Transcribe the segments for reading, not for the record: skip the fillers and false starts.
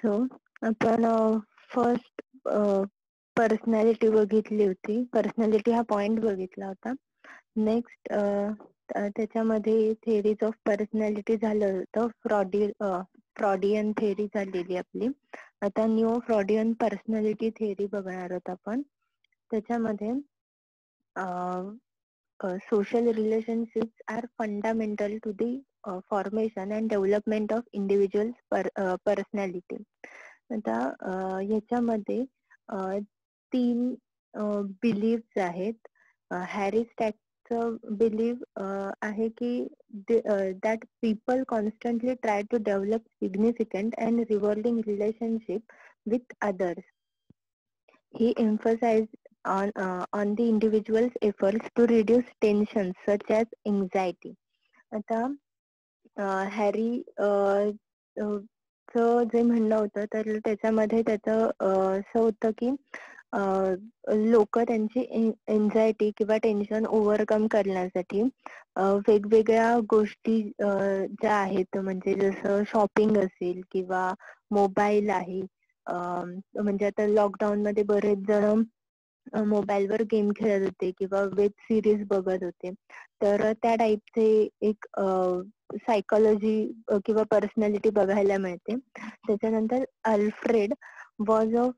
So आपण first personality बघितली होती. पर्सनॅलिटी हा पॉइंट बघितला होता. नेक्स्ट त्याच्यामध्ये थेरीज ऑफ पर्सनॅलिटी झालं होतं. फ्रॉडियन थेरी झालेली आपली. आता न्यू फ्रॉडियन पर्सनॅलिटी थेरी बघणार आहोत आपण. त्याच्यामध्ये social relationships are fundamental to the formation and development of individuals personality. आता याच्यामध्ये तीन बिलीव्स आहेत. हॅरी स्टॅकचं बिलीव आहे की that people constantly try to develop significant and rewarding relationship with others. He emphasized on the individual's efforts to reduce tensions such as anxiety. आता Harry चं जे म्हणणं होतं तर त्याच्यामध्ये त्याचं असं होतं की लोक त्यांची एन्झायटी किंवा टेन्शन ओव्हरकम करण्यासाठी वेगवेगळ्या गोष्टी ज्या आहेत, म्हणजे जसं शॉपिंग असेल किंवा मोबाईल आहे, म्हणजे आता लॉकडाऊन मध्ये बरेच जण मोबाईलवर गेम खेळत होते किंवा वेब सिरीज बघत होते. तर त्या टाईपचे एक सायकोलॉजी किंवा पर्सनॅलिटी बघायला मिळते. त्याच्यानंतर Alfred was of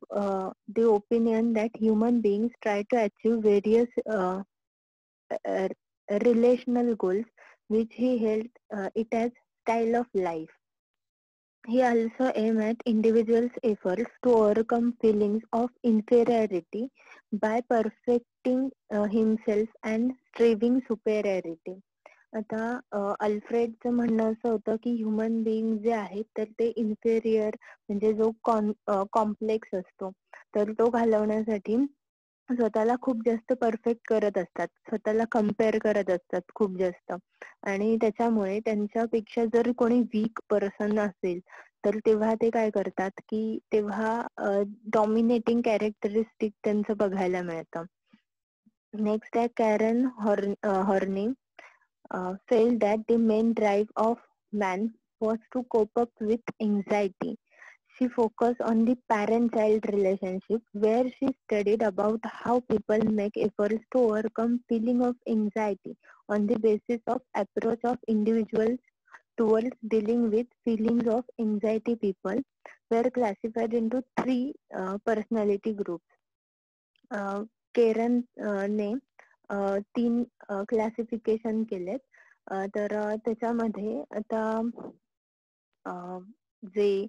the opinion that human beings try to achieve various relational goals, which he held it as style of life. He also aimed at individuals' efforts to overcome feelings of inferiority by perfecting himself and striving superiority. आता अल्फ्रेडचं म्हणणं असं होतं की human being जे आहेत तर ते inferior, म्हणजे जो कॉम्प्लेक्स असतो तर तो घालवण्यासाठी स्वतःला खूप जास्त परफेक्ट करत असतात, स्वतःला कम्पेअर करत असतात खूप जास्त. आणि त्याच्यामुळे त्यांच्यापेक्षा जर कोणी वीक पर्सन असेल तर तेव्हा ते काय करतात की तेव्हा डॉमिनेटिंग कॅरेक्टरिस्टिक त्यांचं बघायला मिळतं. नेक्स्ट आहे कॅरन horny. Felt that the main drive of man was to cope up with anxiety. She focused on the parent-child relationship, where she studied about how people make efforts to overcome feeling of anxiety on the basis of approach of individuals towards dealing with feelings of anxiety. People were classified into three personality groups. Karen ने तीन classification केलेत. तर त्याच्यामध्ये आता जे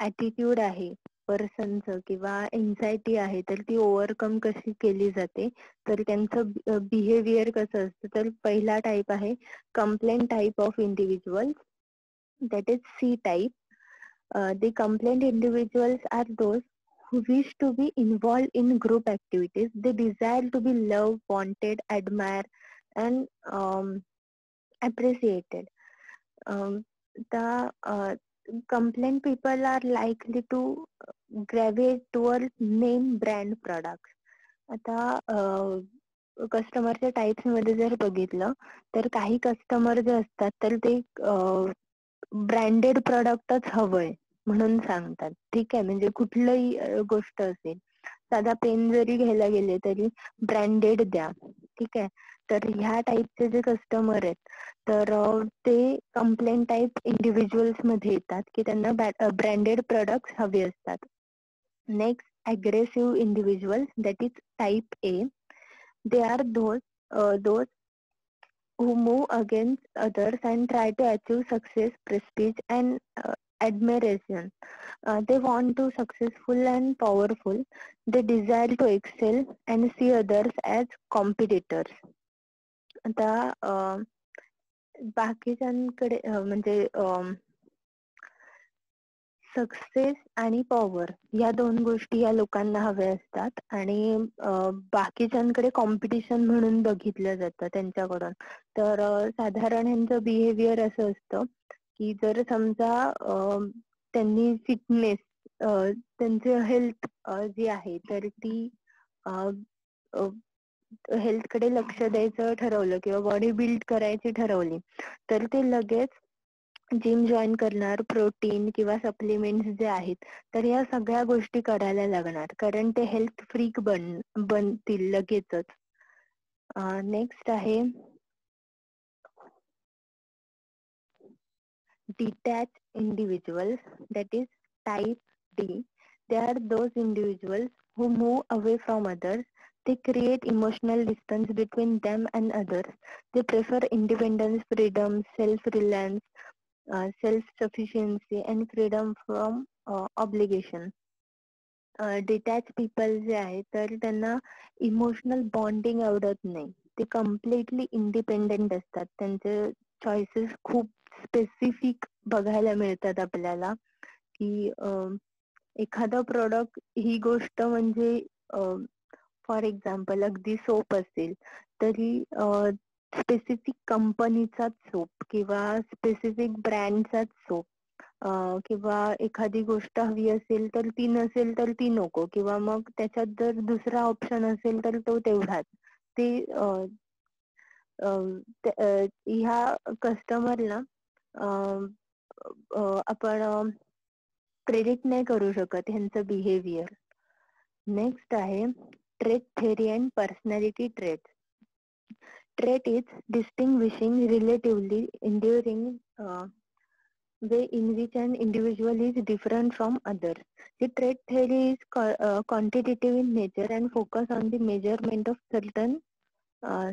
attitude आहे पर्सनचं किंवा anxiety आहे तर ती ओव्हरकम कशी केली जाते, तर त्यांचं बिहेवियर कसं असतं. तर पहिला टाईप आहे complaint type of individual, that is C type. The complaint individuals are those who wish to be involved in group activities. They desire to be loved, wanted, admired, and appreciated. The complaint people are likely to gravitate towards name brand products. आता कस्टमरच्या types मध्ये जर बघितलं तर काही customer जे असतात तर ते ब्रँडेड प्रॉडक्टच हवंय म्हणून सांगतात. ठीक आहे, म्हणजे कुठलंही गोष्ट असेल, साधा पेन जरी घ्यायला गेले तरी ब्रँडेड द्या. ठीक आहे, तर ह्या टाईपचे जे कस्टमर आहेत तर ते कंप्लेंट टाईप इंडिव्हिज्युअल्स मध्ये येतात की त्यांना ब्रँडेड प्रोडक्ट्स हवे असतात. Next aggressive individuals, that is type A. They are those who move against others and try to achieve success, prestige, and admiration. They want to successful and powerful. They desire to excel and see others as competitors. आता बाकीच्यांकडे म्हणजे success आणि power या दोन गोष्टी या लोकांना हव्या असतात आणि बाकीच्यांकडे कॉम्पिटिशन म्हणून बघितलं जातं त्यांच्याकडून. तर साधारण यांचं बिहेवियर असं असतं की जर समजा त्यांनी फिटनेस, त्यांची हेल्थ जी आहे तर ती हेल्थकडे लक्ष द्यायचं ठरवलं किंवा बॉडी बिल्ड करायची ठरवली तर ते लगेच जिम जॉईन करणार, प्रोटीन किंवा सप्लिमेंट्स जे आहेत, तर या सगळ्या गोष्टी करायला लागणार, कारण ते हेल्थ फ्रीक बनतील लगेचच. नेक्स्ट आहे detached individuals, that is type D. They are those individuals who move away from others. They create emotional distance between them and others. They prefer independence, freedom, self-reliance, self-sufficiency, and freedom from obligation. Detach people जे आहे तर त्यांना emotional bonding आवडत नाही. ते completely independent असतात. त्यांचे choices खूप स्पेसिफिक बघायला मिळतात आपल्याला, की एखादा प्रोडक्ट ही गोष्ट म्हणजे फॉर एक्झाम्पल अगदी सोप असेल तरी स्पेसिफिक कंपनीचाच सोप किंवा स्पेसिफिक ब्रँडचाच सोप, किंवा एखादी गोष्ट हवी असेल तर ती नसेल तर ती नको, किंवा मग त्याच्यात जर दुसरा ऑप्शन असेल तर तो तेवढाच. ते ह्या कस्टमरला आपण प्रेडिक्ट नाही करू शकत ह्यांचं बिहेवियर. नेक्स्ट आहे trait theory and personality trait. Trait is distinguishing relatively enduring way in which an individual is different from others. The trait theory is quantitative in nature and focus on the measurement of certain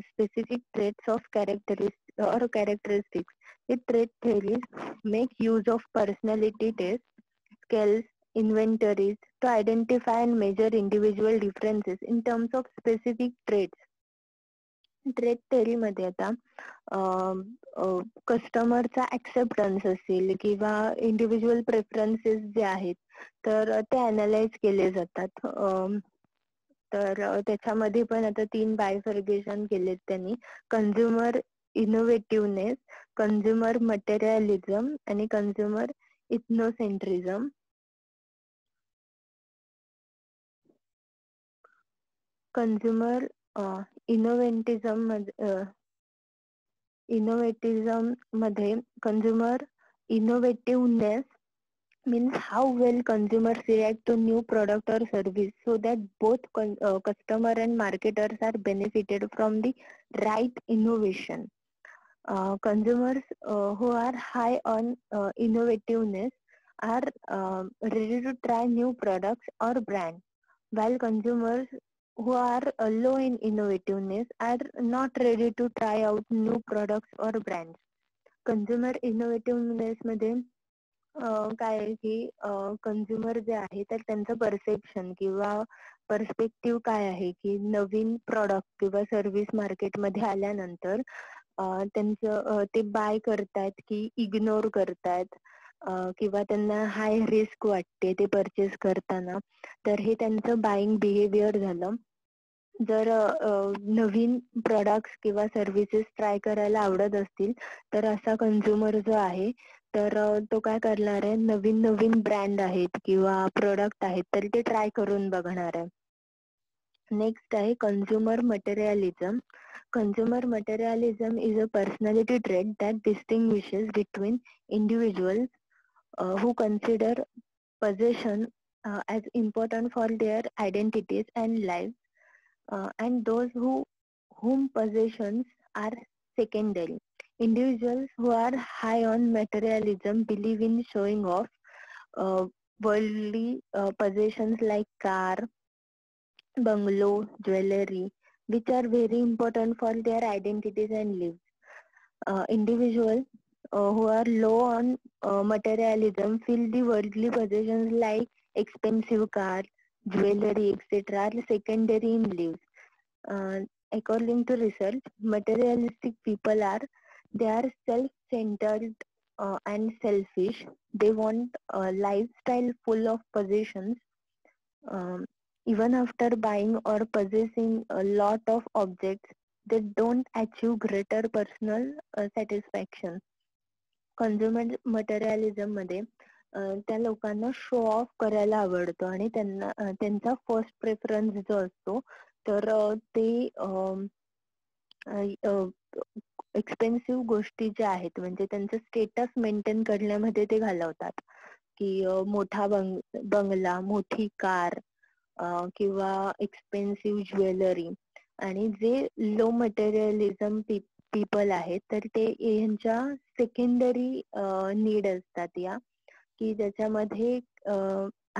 specific traits of characteristics. The trait theories make use of personality tests, scales, inventories to identify and measure individual differences in terms of specific traits. Trade theory मध्ये आता कस्टमरचा acceptance असेल किंवा individual preferences जे आहेत तर ते analyse केले जातात. तर त्याच्यामध्ये पण आता 3 बायफर्गेशन केलेत त्यांनी: कन्झ्युमर इनोव्हेटिव्हनेस, कन्झ्युमर मटेरियलिझम आणि कन्झ्युमर इथनोसेंट्रिझम. कन्झ्युमर इनोव्हेटिझम मध्ये consumer इनोव्हेटिव्हनेस means how well consumers react to new product or service so that both customer and marketers are benefited from the right innovation. Consumers who are high on innovativeness are ready to try new products or brand, while consumers who are low in innovativeness are not ready to try out new products or brands. Consumer innovativeness मध्ये काय आहे की consumer जे आहे तर त्यांचं perception किंवा perspective काय आहे की नवीन प्रॉडक्ट किंवा सर्व्हिस मार्केटमध्ये आल्यानंतर त्यांचं ते बाय करतायत की इग्नोर करतायत, किंवा त्यांना हाय रिस्क वाटते ते परचेस करताना. तर हे त्यांचं बाईंग बिहेवियर झालं. जर नवीन प्रोडक्ट्स किंवा सर्व्हिसेस ट्राय करायला आवडत असतील तर असा कंझ्युमर जो आहे तर तो काय करणार आहे, नवीन नवीन ब्रँड आहेत किंवा प्रोडक्ट आहेत तर ते ट्राय करून बघणार आहे. नेक्स्ट आहे consumer मटेरियलिझम. Consumer materialism is a personality trait that distinguishes between individuals who consider possession as important for their identities and lives, and those whom possessions are secondary. Individuals who are high on materialism believe in showing off worldly possessions like car, bungalow, jewelry, which are very important for their identities and lives. Individuals who are low on materialism feel the worldly possessions like expensive cars, jewelry, etc. are secondary in lives. Uh, According to research, materialistic people are self-centered and selfish. They want a lifestyle full of possessions. Um, Even after buying or possessing a lot of objects, they don't achieve greater personal satisfaction. Consumer materialism मध्ये त्या लोकांना show off करायला आवडतं आणि त्यांचा first preference जो असतो तर ते एक्सपेन्सिव्ह गोष्टी ज्या आहेत म्हणजे त्यांचं स्टेटस मेंटेन करण्यामध्ये ते घालवतात. की मोठा बंगला, मोठी कार किंवा एक्सपेन्सिव्ह ज्वेलरी. आणि जे लो मटेरियलिझम पीपल आहेत तर ते यांच्या सेकंडरी नीड असतात या, की ज्याच्यामध्ये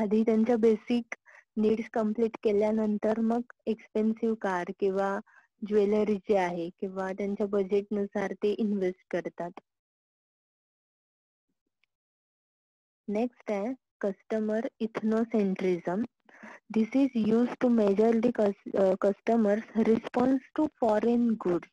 आधी त्यांच्या बेसिक नीड्स कम्प्लीट केल्यानंतर मग एक्सपेन्सिव्ह कार किंवा ज्वेलरी जे आहे किंवा त्यांच्या बजेटनुसार ते इन्व्हेस्ट करतात. नेक्स्ट आहे customer इथनोसेंट्रिझम. This is used to measure the customer's response to foreign goods.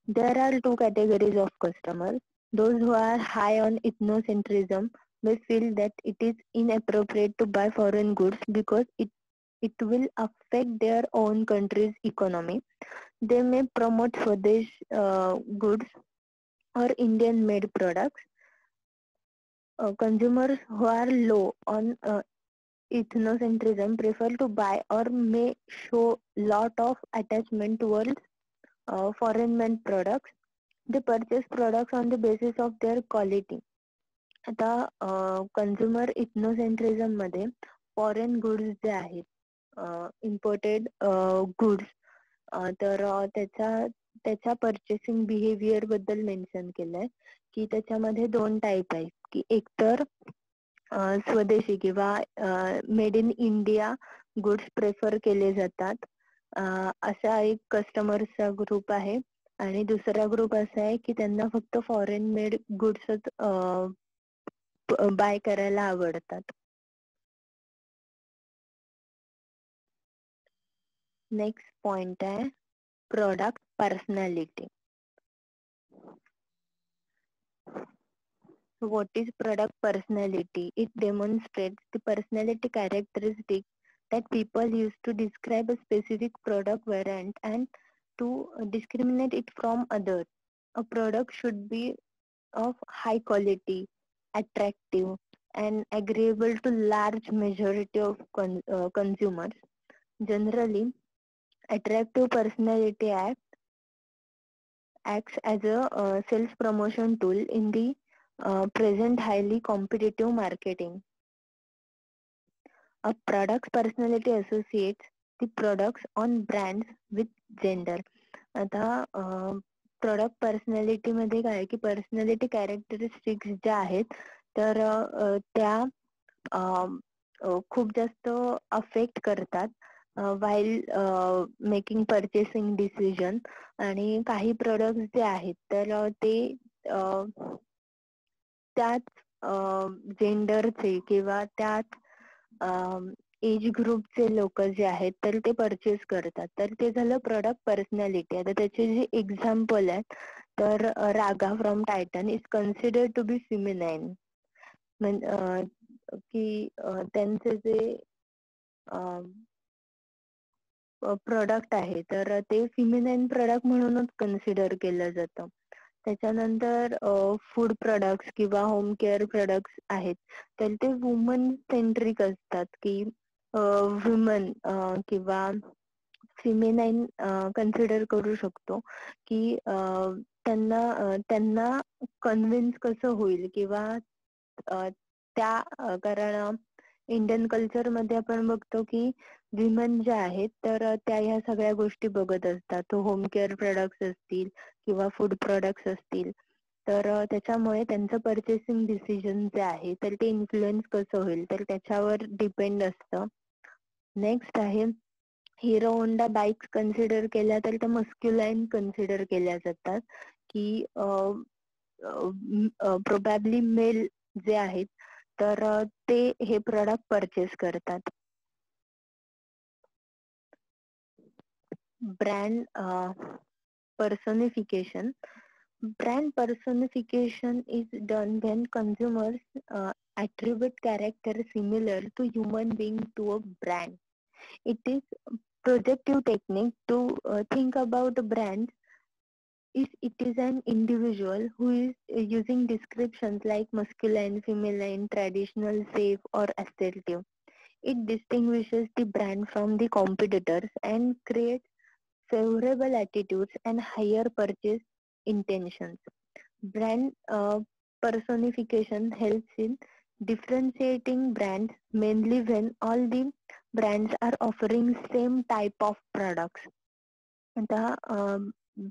There are two categories of customers. Those who are high on ethnocentrism may feel that it is inappropriate to buy foreign goods because it will affect their own country's economy. They may promote Swadesh goods or Indian made products. Consumers who are low on ethnocentrism prefer to buy or may show lot of attachment towards foreign made products. They purchase products on the basis of their quality. आता consumer इथनोसेंट्रिझम मध्ये foreign goods जे आहेत imported goods तर त्याच्या purchasing behaviour बद्दल mention केलंय की त्याच्यामध्ये दोन टाईप आहेत की एकतर स्वदेशी किंवा made in India goods prefer केले जातात असा एक कस्टमरचा ग्रुप आहे. आणि दुसरा ग्रुप असा आहे की त्यांना फक्त फॉरेन मेड गुड्सच बाय करायला आवडतात. नेक्स्ट पॉइंट आहे product personality. What is product personality? It demonstrates the personality characteristics that people use to describe a specific product variant and to discriminate it from others. A product should be of high quality, attractive, and agreeable to large majority of consumers. Generally, attractive personality acts as a sales promotion tool in the present highly competitive marketing. A product's personality associates the products on brands with gender. आता product personality मध्ये काय की personality characteristics ज्या आहेत तर त्या खूप जास्त अफेक्ट करतात वाईल मेकिंग पर्चेसिंग डिसिजन. आणि काही प्रोडक्ट्स जे आहेत तर ते त्याच जेंडरचे किंवा त्याच एज ग्रुपचे लोक जे आहेत तर ते परचेस करतात. तर ते झालं प्रोडक्ट पर्सनॅलिटी. आता त्याचे जे एक्झाम्पल आहेत तर Raga from Titan is considered to be feminine. की त्यांचे जे प्रोडक्ट आहे तर ते फिमिनाईन प्रोडक्ट म्हणूनच कन्सिडर केलं जातं. त्याच्यानंतर फूड प्रोडक्ट्स किंवा होम केअर प्रोडक्ट्स आहेत तर ते वुमन सेंट्रिक असतात की वुमन किंवा फिमेनाईन कन्सिडर करू शकतो की त्यांना कन्व्हिन्स कसं होईल किंवा त्या कारण इंडियन कल्चर मध्ये आपण बघतो की विमेन ज्या आहेत तर त्या ह्या सगळ्या गोष्टी बघत असतात. होम केअर प्रोडक्ट्स असतील किंवा फूड प्रोडक्ट्स असतील तर त्याच्यामुळे त्यांचं पर्चेसिंग डिसिजन जे आहे तर ते इन्फ्लुएन्स कसं होईल तर त्याच्यावर डिपेंड असतं. नेक्स्ट आहे हिरो होंडा बाईक्स कन्सिडर केल्या तर त्या मस्क्युलाईन कन्सिडर केल्या जातात की प्रोबॅबली मेल जे आहेत तर ते हे प्रोडक्ट परचेस करतात. Brand personification. Brand personification is done when consumers attribute character similar to human being to a brand. It is projective technique to think about a brand if it is an individual who is using descriptions like masculine, feminine, traditional, safe or assertive. It distinguishes the brand from the competitors and creates favorable attitudes and higher purchase intentions. Brand personification helps in differentiating brands mainly when all the brands are offering same type of products. आता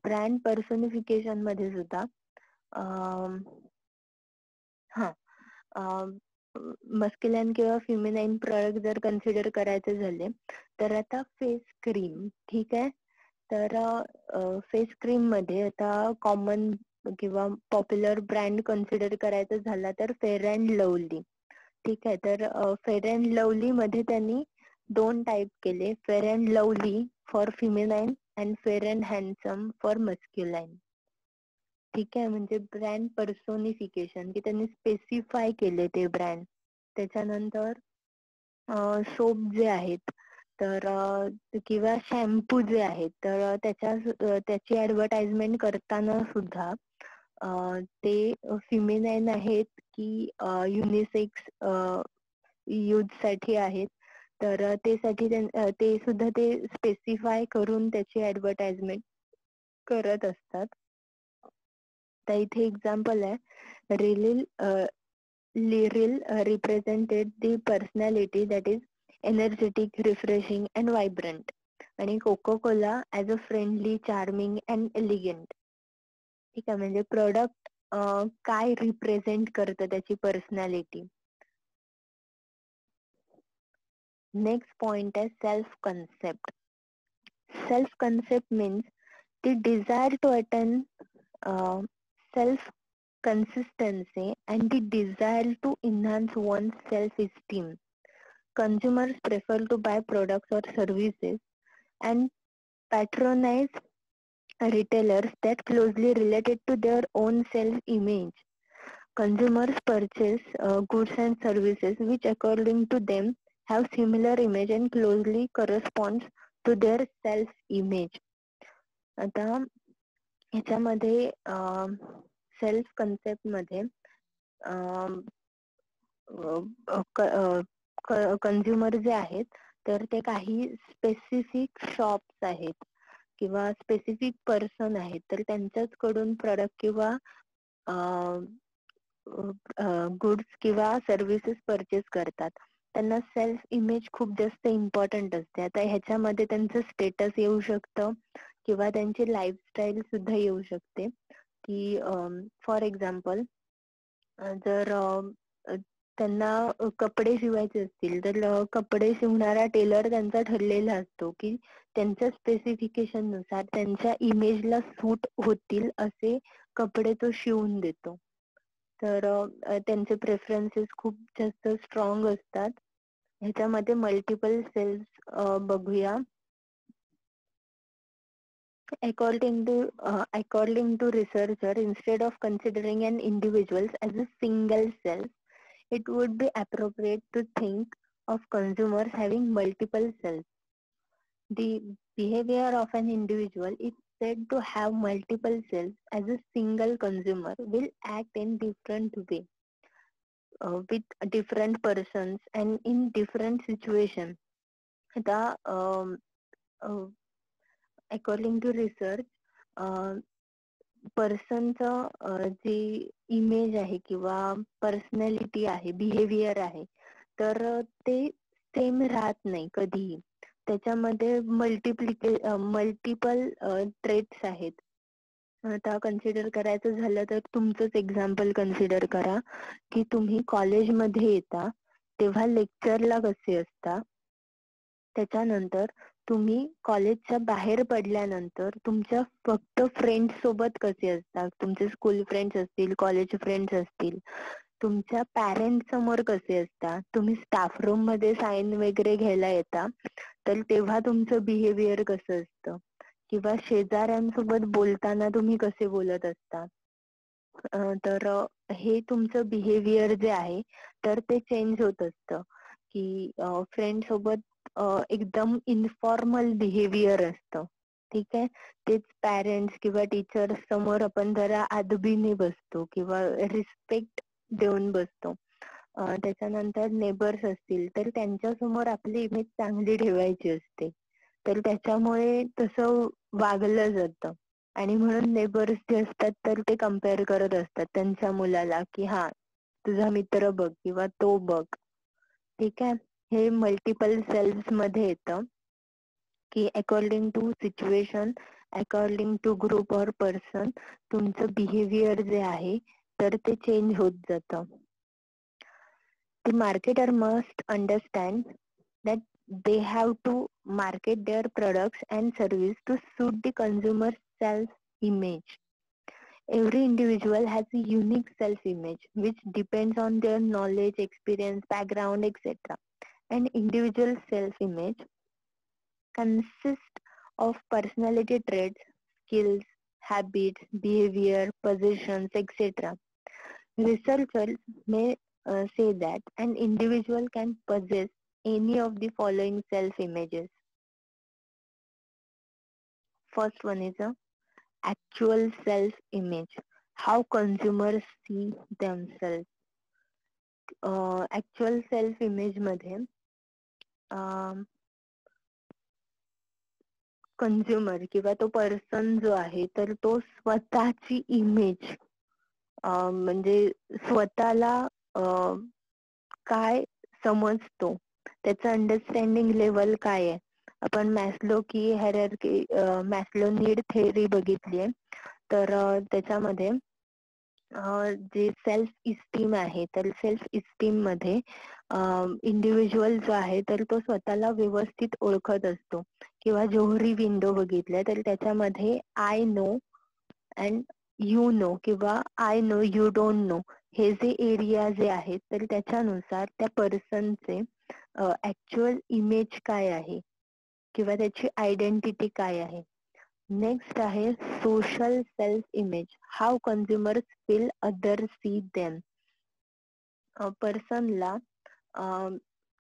brand personification मध्ये सुद्धा मस्क्युलाइन किंवा फिमेनाईन product जर consider करायचे झाले तर आता face cream, ठीक आहे. तर फेस क्रीम मध्ये आता कॉमन किंवा पॉप्युलर ब्रँड कन्सिडर करायचं झाला तर फेअर अँड लवली, ठीक आहे. तर फेअर अँड लवली मध्ये त्यांनी 2 टाईप केले, Fair and Lovely for feminine and Fair and Handsome for masculine, ठीक आहे. म्हणजे ब्रँड पर्सोनिफिकेशन की त्यांनी स्पेसिफाय केले ते ब्रँड. त्याच्यानंतर सोप जे आहेत तर किंवा शॅम्पू जे आहेत तर त्याची ऍडव्हर्टाइजमेंट करताना सुद्धा ते फिमेनाईन आहेत की युनिसेक्स यूज साठी आहेत, तर ते सुद्धा ते स्पेसिफाय करून त्याची ऍडव्हर्टाइजमेंट करत असतात. तर इथे एक्झाम्पल आहे, Liril represented the personality that is energetic, refreshing and vibrant. आणि Coca-Cola as a friendly, charming and elegant. ठीक आहे. म्हणजे प्रोडक्ट काय रिप्रेझेंट करतं त्याची पर्सनॅलिटी. नेक्स्ट पॉइंट आहे self concept. Self concept means the desire to attain self-consistency and the desire to enhance one's self-esteem. Consumers prefer to buy products or services and patronize retailers that closely related to their own self-image. Consumers purchase goods and services which according to them have similar image and closely corresponds to their self-image. आता ह्याच्यामध्ये self concept मध्ये consumer जे आहेत तर ते काही specific shops आहेत किंवा स्पेसिफिक पर्सन आहेत तर त्यांच्याचकडून प्रोडक्ट किंवा गुड्स किंवा सर्व्हिसेस परचेस करतात. त्यांना सेल्फ इमेज खूप जास्त इम्पॉर्टंट असते. आता ह्याच्यामध्ये त्यांचं स्टेटस येऊ शकतं किंवा त्यांची लाईफस्टाईल सुद्धा येऊ शकते की फॉर एक्झाम्पल जर त्यांना कपडे शिवायचे असतील तर कपडे शिवणारा टेलर त्यांचा ठरलेला असतो की त्यांच्या स्पेसिफिकेशन नुसार त्यांच्या इमेजला सूट होतील असे कपडे तो शिवून देतो. तर त्यांचे प्रेफरन्सेस खूप जास्त स्ट्रॉंग असतात. ह्याच्यामध्ये मल्टिपल सेल्स बघूया. According to researcher, instead of considering an individual as a single self, it would be appropriate to think of consumers having multiple selves. The behavior of an individual is said to have multiple selves as a single consumer will act in different way with different persons and in different situations. आता according to research पर्सनचं जी image आहे किंवा personality आहे, behaviour आहे तर ते same राहत नाही कधीही. त्याच्यामध्ये मल्टिपल ट्रेट्स आहेत. आता कन्सिडर करायचं झालं तर तुमचंच एक्झाम्पल कन्सिडर करा की तुम्ही कॉलेजमध्ये येता तेव्हा लेक्चरला कसे असता, त्याच्यानंतर तुम्ही कॉलेजच्या बाहेर पडल्यानंतर तुमच्या फक्त फ्रेंड्स सोबत कसे असतात, तुमचे स्कूल फ्रेंड्स असतील, कॉलेज फ्रेंड्स असतील, तुमच्या पॅरेंट्स समोर कसे असतात, तुम्ही स्टाफ रूम मध्ये साईन वगैरे घ्यायला येता तर तेव्हा तुमचं बिहेवियर कसं असतं किंवा शेजाऱ्यांसोबत बोलताना तुम्ही कसे बोलत असता. तर हे तुमचं बिहेवियर जे आहे तर ते चेंज होत असतं की फ्रेंड सोबत एकदम इन्फॉर्मल बिहेवियर असतं, ठीक आहे. तेच पॅरेंट्स किंवा टीचर्स समोर आपण जरा अदबीने बसतो किंवा रिस्पेक्ट देऊन बसतो. त्याच्यानंतर नेबर्स असतील तर त्यांच्या समोर आपली इमेज चांगली ठेवायची असते तर त्याच्यामुळे तसं वागलं जातं. आणि म्हणून नेबर्स जे असतात तर ते कम्पेअर करत असतात त्यांच्या मुलाला की हा तुझा मित्र बघ किंवा तो बघ. ठीक आहे. हे मल्टिपल सेल्स मध्ये येतं की according to situation, according to group और पर्सन तुमचं बिहेवियर जे आहे तर ते चेंज होत जातं. The marketer must understand that they have to market their products and service to suit the consumer's self-image. Every individual has a unique self-image which depends on their knowledge, experience, background, etc. An individual self-image consists of personality traits, skills, habits, behavior, possessions, etc. Researchers may say that an individual can possess any of the following self-images. First one is a actual self-image, how consumers see themselves. Actual self-image मध्ये consumer किंवा तो person जो आहे तर तो स्वतःची image म्हणजे स्वतःला काय समजतो, त्याचं अंडरस्टँडिंग लेवल काय आहे. आपण मॅस्लो की हायरार्की, मॅस्लो नीड थेअरी बघितलीये तर त्याच्यामध्ये जे सेल्फ इस्टीम आहे तर सेल्फ इस्टीम मध्ये इंडिव्हिज्युअल जो आहे तर तो स्वतःला व्यवस्थित ओळखत असतो. किंवा जोहरी विंडो बघितल्या तर त्याच्यामध्ये I know and you know किंवा I know you don't know हे जे एरिया जे आहेत तर त्याच्यानुसार त्या पर्सनचे ऍक्च्युअल इमेज काय आहे किंवा त्याची आयडेंटिटी काय आहे. नेक्स्ट आहे social self image, how consumers feel other see them. पर्सनला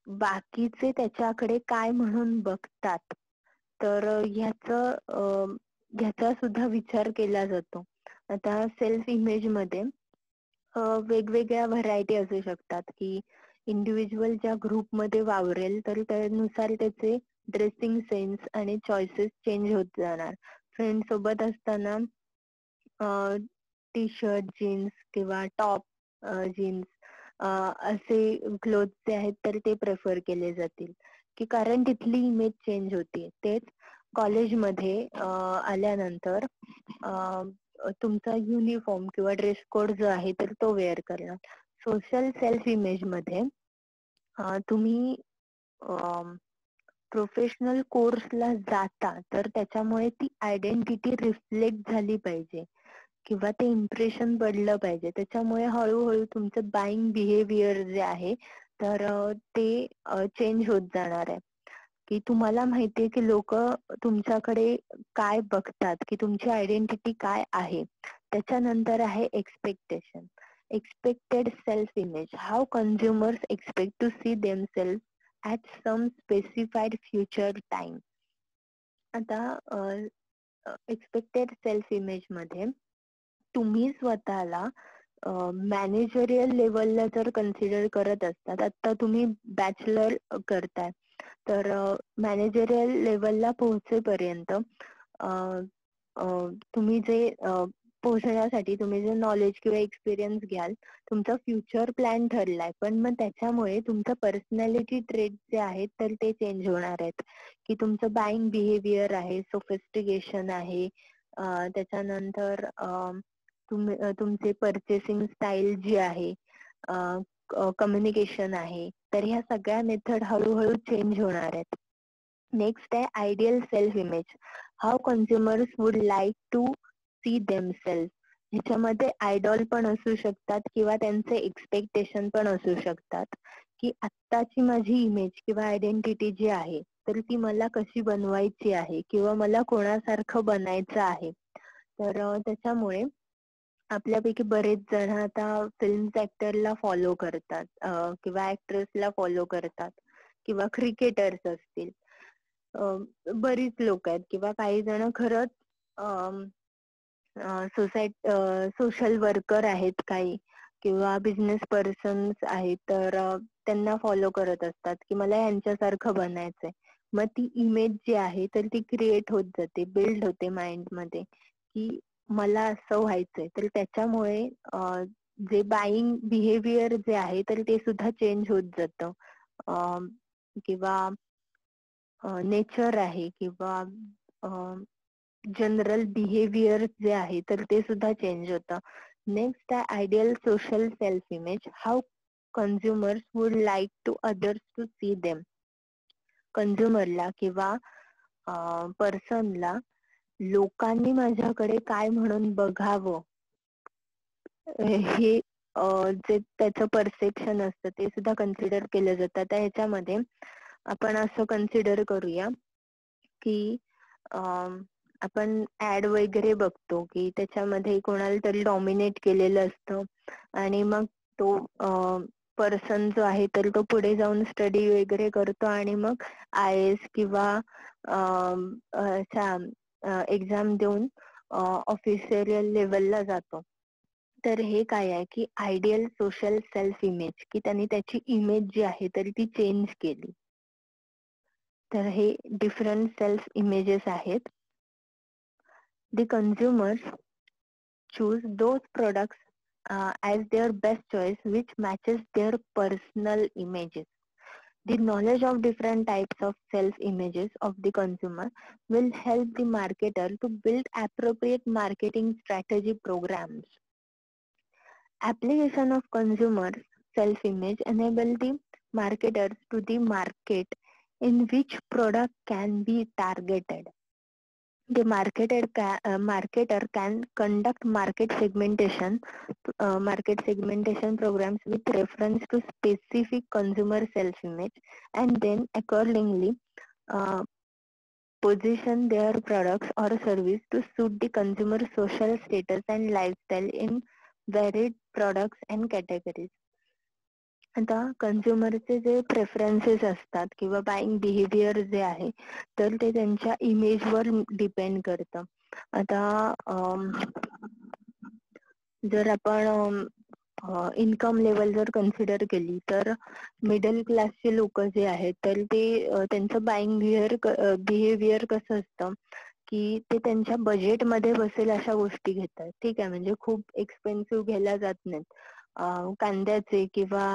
बाकीचे त्याच्याकडे काय म्हणून बघतात तर ह्याचा सुद्धा विचार केला जातो. आता सेल्फ इमेज मध्ये वेगवेगळ्या व्हरायटी असू शकतात की इंडिव्हिज्युअल ज्या ग्रुपमध्ये वावरेल तर त्यानुसार त्याचे ड्रेसिंग सेन्स आणि चॉईसेस चेंज होत जाणार. फ्रेंड सोबत असताना टी शर्ट जीन्स किंवा टॉप जीन्स असे क्लोथ जे आहेत तर ते प्रेफर केले जातील की कारण तिथली इमेज चेंज होती. तेच कॉलेजमध्ये आल्यानंतर तुमचा युनिफॉर्म किंवा ड्रेस कोड जो आहे तर तो वेअर करणार. सोशल सेल्फ इमेज मध्ये तुम्ही प्रोफेशनल कोर्सला जाता तर त्याच्यामुळे ती आयडेंटिटी रिफ्लेक्ट झाली पाहिजे किंवा ते इम्प्रेशन पडलं पाहिजे. त्याच्यामुळे हळूहळू तुमचं बाईंग बिहेवियर जे आहे तर ते चेंज होत जाणार आहे. की तुम्हाला माहितीये की लोक तुमच्याकडे काय बघतात, की तुमची आयडेंटिटी काय आहे. त्याच्यानंतर आहे expectation, expected self image, how consumers expect to see themselves at some specified future time. आता एक्सपेक्टेड सेल्फ इमेज मध्ये तुम्ही स्वतःला मॅनेजरियल लेवलला जर कन्सिडर करत असतात, आता तुम्ही बॅचलर करताय तर मॅनेजरियल लेवलला पोहोचेपर्यंत तुम्ही जे पोहोचण्यासाठी तुम्ही जे नॉलेज किंवा एक्सपिरियन्स घ्याल तुमचा फ्युचर प्लॅन ठरलाय. पण मग त्याच्यामुळे तुमचं पर्सनॅलिटी ट्रेट जे आहेत तर ते चेंज होणार आहेत. की तुमचं बाईंग बिहेवियर आहे, सोफिस्टिकेशन आहे, त्याच्यानंतर तुमचे परचेसिंग स्टाईल जी आहे, कम्युनिकेशन आहे, तर ह्या सगळ्या मेथड हळूहळू चेंज होणार आहेत. नेक्स्ट आहे ideal self image, how consumers would like to see themselves. ह्याच्यामध्ये आयडॉल पण असू शकतात किंवा त्यांचे एक्सपेक्टेशन पण असू शकतात की आत्ताची माझी इमेज किंवा आयडेंटिटी जी आहे तर ती मला कशी बनवायची आहे किंवा मला कोणासारखं बनायचं आहे. तर त्याच्यामुळे आपल्यापैकी बरेच जण आता फिल्म ऍक्टरला फॉलो करतात किंवा ऍक्ट्रेसला फॉलो करतात किंवा क्रिकेटर्स असतील. बरीच लोक आहेत किंवा काही जण खरंच सोशल वर्कर आहेत काही किंवा बिझनेस पर्सन्स आहेत तर त्यांना फॉलो करत असतात की मला यांच्यासारखं बनायचंय. मग ती इमेज जी आहे तर ती क्रिएट होत जाते, बिल्ड होते माइंड मध्ये की मला असं व्हायचंय, तर त्याच्यामुळे जे बाईंग बिहेवियर जे आहे तर ते सुद्धा चेंज होत जातं. किंवा नेचर आहे किंवा जनरल बिहेवियर जे आहे तर ते सुद्धा चेंज होतं. नेक्स्ट आहे ideal social self image, how consumers would like to others to see them. कन्झ्युमरला किंवा पर्सनला लोकांनी माझ्याकडे काय म्हणून बघावं हे जे त्याचं परसेप्शन असतं ते सुद्धा कन्सिडर केलं जातं. तर ह्याच्यामध्ये आपण असं कन्सिडर करूया की आपण ऍड वगैरे बघतो की त्याच्यामध्ये कोणाला तरी डॉमिनेट केलेलं असतं आणि मग तो पर्सन जो आहे तर तो पुढे जाऊन स्टडी वगैरे करतो आणि मग IAS किंवा एक्झाम देऊन ऑफिशियल लेवलला जातो. तर हे काय आहे की आयडियल सोशल सेल्फ इमेज, की त्यांनी त्याची इमेज जी आहे तर ती चेंज केली. तर हे डिफरंट सेल्फ इमेजेस आहेत. The consumers choose those products as their best choice which matches their personal images. The knowledge of different types of self-images of the consumer will help the marketer to build appropriate marketing strategy programs. Application of consumer self-image enable the marketers to the market in which product can be targeted. The marketer can conduct market segmentation programs with reference to specific consumer self-image, and then accordingly uh, position their products or service to suit the consumer social status and lifestyle in varied products and categories. आता कन्झ्युमरचे जे preferences असतात किंवा buying behaviour जे आहे तर ते त्यांच्या इमेजवर depend करतं. आता जर आपण इन्कम लेवल जर कन्सिडर केली तर मिडल क्लासचे लोक जे आहेत तर ते त्यांचं बाईंग बिहेवियर कसं असतं की ते त्यांच्या बजेटमध्ये बसेल अशा गोष्टी घेतात. ठीक आहे, म्हणजे खूप एक्सपेन्सिव्ह घ्यायला जात नाहीत. कांद्याचे किंवा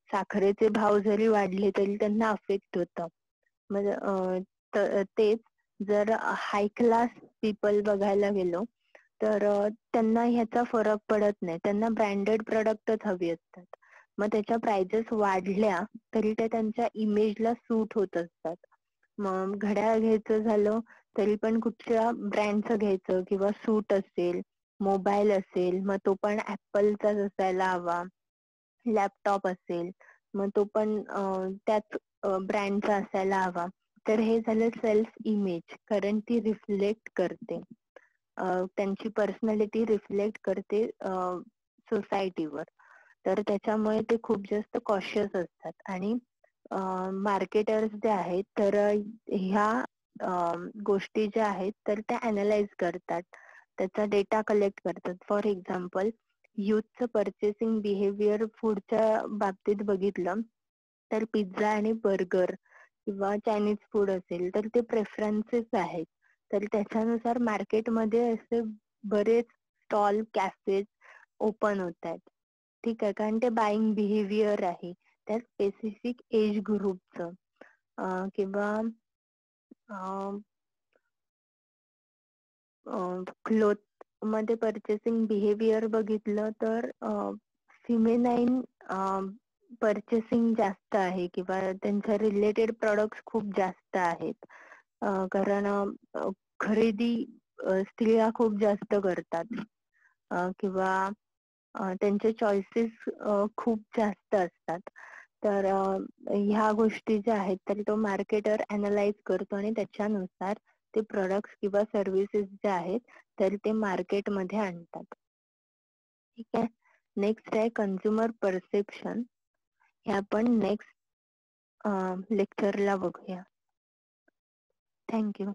साखरेचे भाव जरी वाढले तरी त्यांना अफेक्ट होतं. म्हणजे तेच जर हाय क्लास पीपल बघायला गेलो तर त्यांना ह्याचा फरक पडत नाही. त्यांना ब्रँडेड प्रोडक्टच हवी असतात. मग त्याच्या प्राइजेस वाढल्या तरी त्या त्यांच्या इमेजला सूट होत असतात. मग घड्याळ घ्यायचं झालं तरी पण कुठच्या ब्रँडचं घ्यायचं किंवा सूट असेल, मोबाईल असेल मग तो पण ऍपलचाच असायला हवा, लॅपटॉप असेल मग तो पण त्याच ब्रँडचा असायला हवा. तर हे झालं सेल्फ इमेज, कारण ती रिफ्लेक्ट करते त्यांची पर्सनॅलिटी रिफ्लेक्ट करते सोसायटीवर. तर त्याच्यामुळे ते खूप जास्त कॉशियस असतात. आणि मार्केटर्स जे आहेत तर ह्या गोष्टी ज्या आहेत तर त्या अनालाइज करतात, त्याचा डेटा कलेक्ट करतात. फॉर एक्झाम्पल युथचं परचेसिंग बिहेवियर फूडच्या बाबतीत बघितलं तर पिझ्झा आणि बर्गर किंवा चायनीज फूड असेल तर ते प्रेफरन्सेस आहेत. तर त्याच्यानुसार मार्केटमध्ये असे बरेच स्टॉल, कॅफेज ओपन होत आहेत. ठीक आहे, कारण ते बाईंग बिहेवियर आहे त्या स्पेसिफिक एज ग्रुपचं. किंवा क्लोथ मध्ये परचेसिंग बिहेवियर बघितलं तर फिमेनाईन परचेसिंग जास्त आहे किंवा त्यांच्या रिलेटेड प्रोडक्ट्स खूप जास्त आहेत. कारण खरेदी स्त्रिया खूप जास्त करतात किंवा त्यांचे चॉईसेस खूप जास्त असतात. तर ह्या गोष्टी ज्या आहेत तर तो मार्केटर अनालाइज करतो आणि त्याच्यानुसार ते प्रोडक्ट्स किंवा सर्व्हिसेस जे आहेत तर ते मार्केटमध्ये आणतात. ठीक आहे, नेक्स्ट आहे कन्झ्युमर परसेप्शन. हे आपण नेक्स्ट लेक्चरला बघूया. थँक्यू.